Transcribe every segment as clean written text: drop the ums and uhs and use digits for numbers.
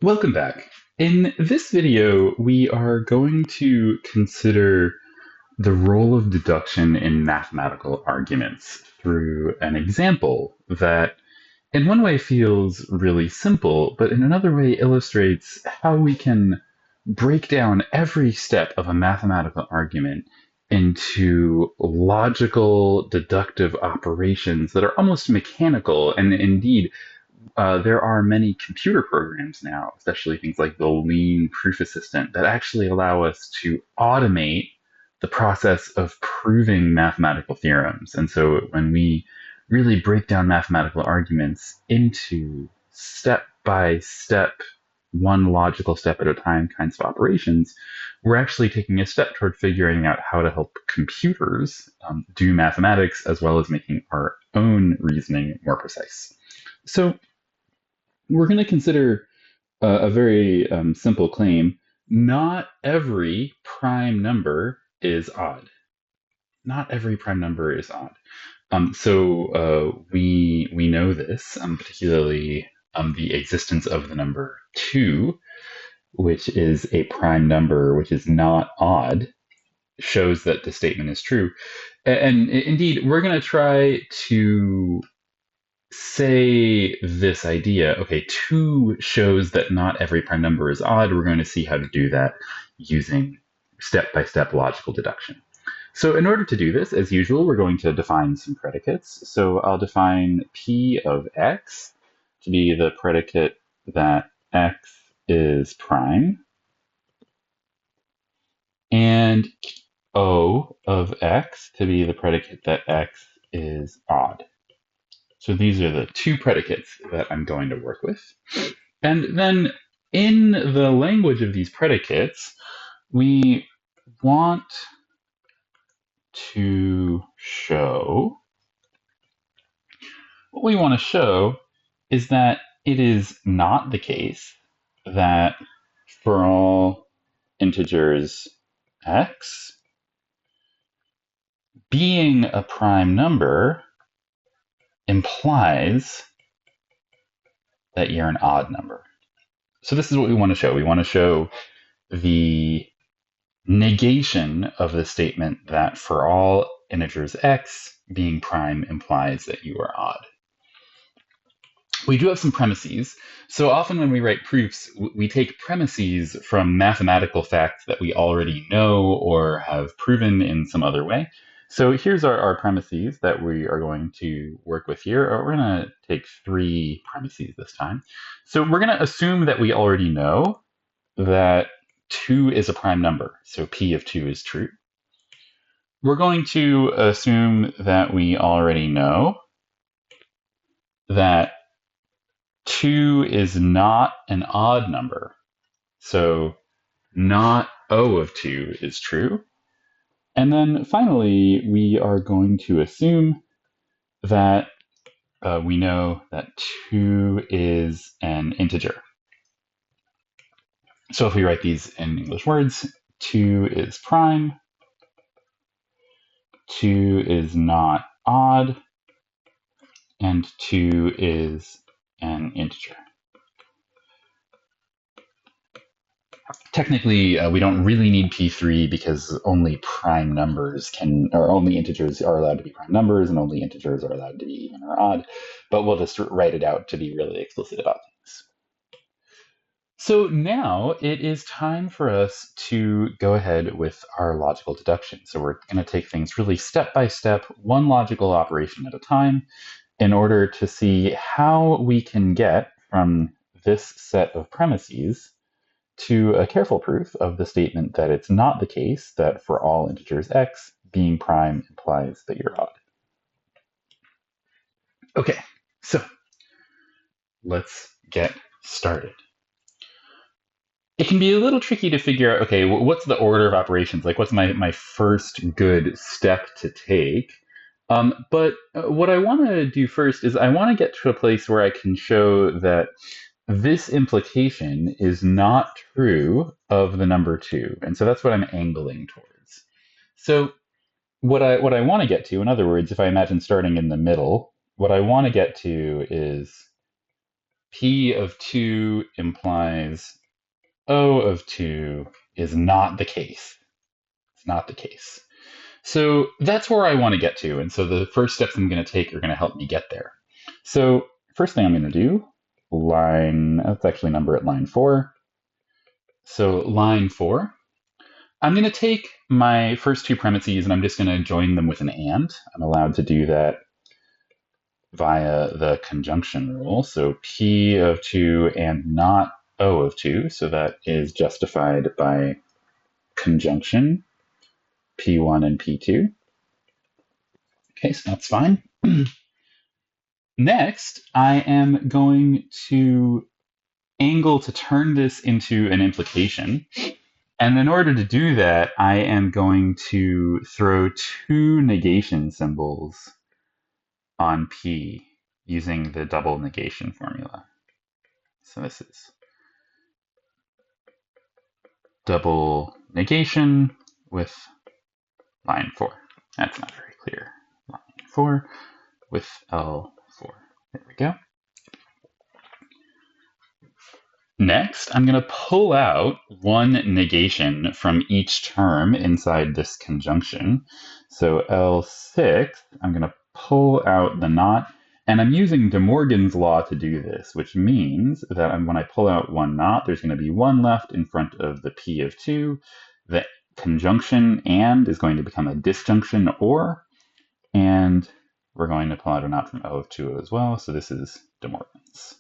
Welcome back. In this video, we are going to consider the role of deduction in mathematical arguments through an example that, in one way, feels really simple, but in another way illustrates how we can break down every step of a mathematical argument into logical, deductive operations that are almost mechanical and indeed there are many computer programs now, especially things like the Lean Proof Assistant, that actually allow us to automate the process of proving mathematical theorems. And so when we really break down mathematical arguments into step by step, one logical step at a time kinds of operations, we're actually taking a step toward figuring out how to help computers do mathematics as well as making our own reasoning more precise. So we're going to consider a very simple claim. Not every prime number is odd. Not every prime number is odd. We know this, particularly the existence of the number 2, which is a prime number which is not odd, shows that the statement is true. And indeed, we're going to try to say this idea, okay, 2 shows that not every prime number is odd. We're going to see how to do that using step-by-step logical deduction. So in order to do this, as usual, we're going to define some predicates. So I'll define P of x to be the predicate that x is prime, and O of x to be the predicate that x is odd. So these are the 2 predicates that I'm going to work with. And then in the language of these predicates, we want to show, what we want to show is that it is not the case that for all integers x, being a prime number implies that you're an odd number. So this is what we want to show. We want to show the negation of the statement that for all integers x, being prime implies that you are odd. We do have some premises. So often when we write proofs, we take premises from mathematical facts that we already know or have proven in some other way. So here's our premises that we are going to work with here. We're going to take 3 premises this time. So we're going to assume that we already know that 2 is a prime number. So P of 2 is true. We're going to assume that we already know that 2 is not an odd number. So not O of 2 is true. And then finally, we are going to assume that we know that 2 is an integer. So if we write these in English words, 2 is prime, 2 is not odd, and 2 is an integer. Technically, we don't really need P3 because only prime numbers or only integers are allowed to be prime numbers and only integers are allowed to be even or odd, but we'll just write it out to be really explicit about things. So now it is time for us to go ahead with our logical deduction. So we're going to take things really step by step, one logical operation at a time, in order to see how we can get from this set of premises to a careful proof of the statement that it's not the case that for all integers x, being prime implies that you're odd. Okay, so let's get started. It can be a little tricky to figure out, okay, what's the order of operations? Like, what's my first good step to take? But what I want to do first is I want to get to a place where I can show that this implication is not true of the number 2. And so that's what I'm angling towards. So what I want to get to, in other words, if I imagine starting in the middle, what I want to get to is P of 2 implies O of 2 is not the case. It's not the case. So that's where I want to get to. And so the first steps I'm going to take are going to help me get there. So first thing I'm going to do, let's actually number it line 4. So line 4, I'm going to take my first two premises and I'm just going to join them with an and. I'm allowed to do that via the conjunction rule. So P of 2 and not O of 2. So that is justified by conjunction P1 and P2. Okay, so that's fine. Next, I am going to angle to turn this into an implication. And in order to do that, I am going to throw two negation symbols on P using the double negation formula. So this is double negation with line 4. That's not very clear. Line 4 with L4. There we go. Next, I'm going to pull out one negation from each term inside this conjunction. So L6, I'm going to pull out the not, and I'm using De Morgan's law to do this, which means that when I pull out one not, there's going to be one left in front of the P of 2. The conjunction and is going to become a disjunction or, and we're going to pull out a not from O of 2 as well. So this is De Morgan's.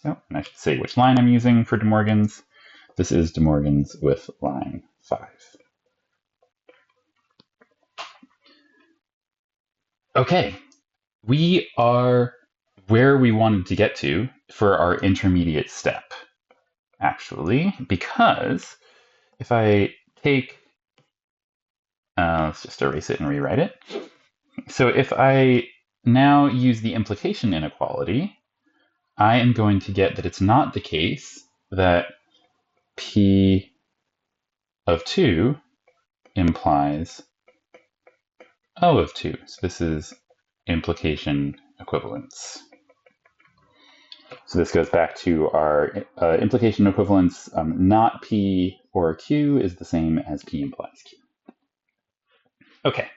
Oh, and I should say which line I'm using for De Morgan's. This is De Morgan's with line 5. Okay, we are where we wanted to get to for our intermediate step, actually, because if I take, let's just erase it and rewrite it. So if I now use the implication inequality, I am going to get that it's not the case that P of 2 implies O of 2. So this is implication equivalence. So this goes back to our implication equivalence. Not P or Q is the same as P implies Q. Okay,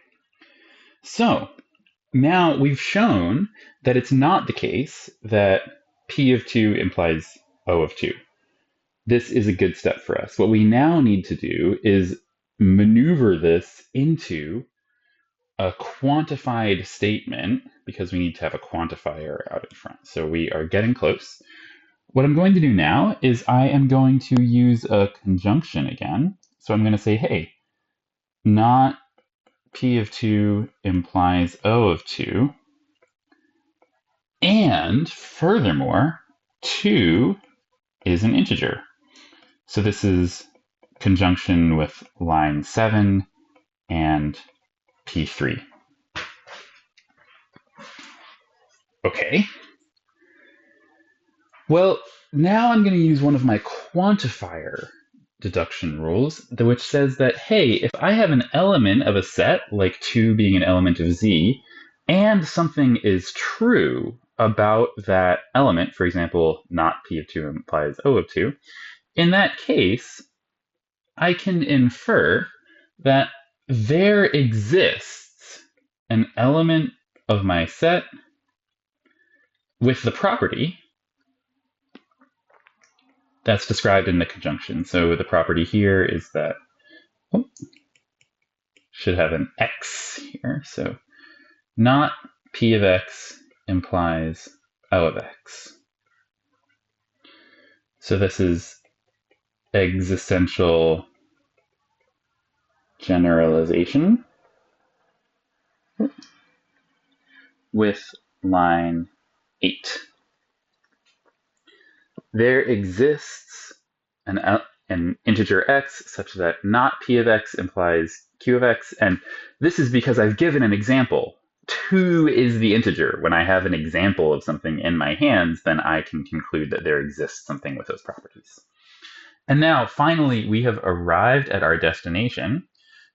so now we've shown that it's not the case that P of 2 implies O of 2. This is a good step for us. What we now need to do is maneuver this into a quantified statement because we need to have a quantifier out in front. So we are getting close. What I'm going to do now is I am going to use a conjunction again. So I'm going to say, hey, not P of 2 implies O of 2. And furthermore, 2 is an integer. So this is conjunction with line 7 and P3. Okay. Well, now I'm going to use one of my quantifier deduction rules, which says that, hey, if I have an element of a set, like 2 being an element of Z, and something is true about that element, for example, not P of 2 implies O of 2, in that case, I can infer that there exists an element of my set with the property that's described in the conjunction. So the property here is that, should have an X here. So not P of X implies O of X. So this is existential generalization with line 8. There exists an integer x such that not P of X implies Q of X, and this is because I've given an example. 2 is the integer. When I have an example of something in my hands, then I can conclude that there exists something with those properties. And now, finally, we have arrived at our destination.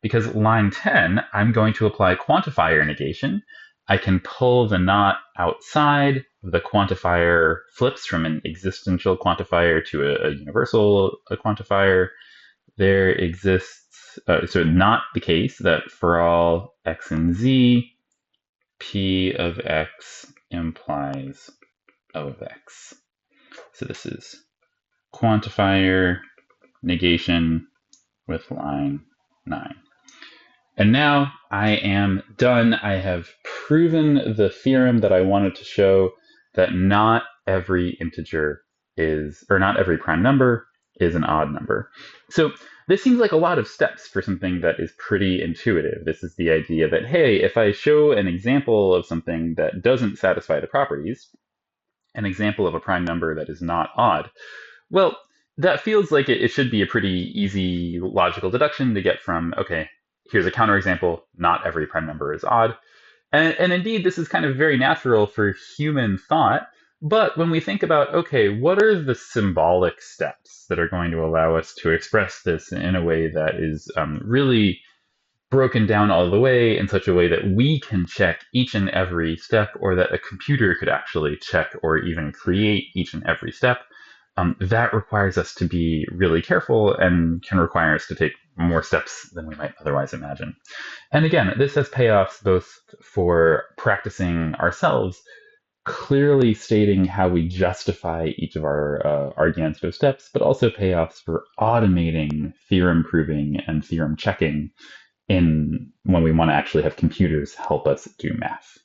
Because line 10, I'm going to apply quantifier negation. I can pull the not outside, the quantifier flips from an existential quantifier to a universal quantifier. There exists, so not the case that for all x and z, p of x implies O of x. So this is quantifier negation with line 9. And now I am done. I have proven the theorem that I wanted to show, that not every integer is, or not every prime number is an odd number. So this seems like a lot of steps for something that is pretty intuitive. This is the idea that, hey, if I show an example of something that doesn't satisfy the properties, an example of a prime number that is not odd, well, that feels like it should be a pretty easy logical deduction to get from, okay, here's a counterexample, not every prime number is odd. And indeed, this is kind of very natural for human thought. But when we think about, okay, what are the symbolic steps that are going to allow us to express this in a way that is really broken down all the way in such a way that we can check each and every step, or that a computer could actually check or even create each and every step, that requires us to be really careful and can require us to take more steps than we might otherwise imagine. And again, this has payoffs both for practicing ourselves, clearly stating how we justify each of our argumentative steps, but also payoffs for automating theorem proving and theorem checking in when we want to actually have computers help us do math.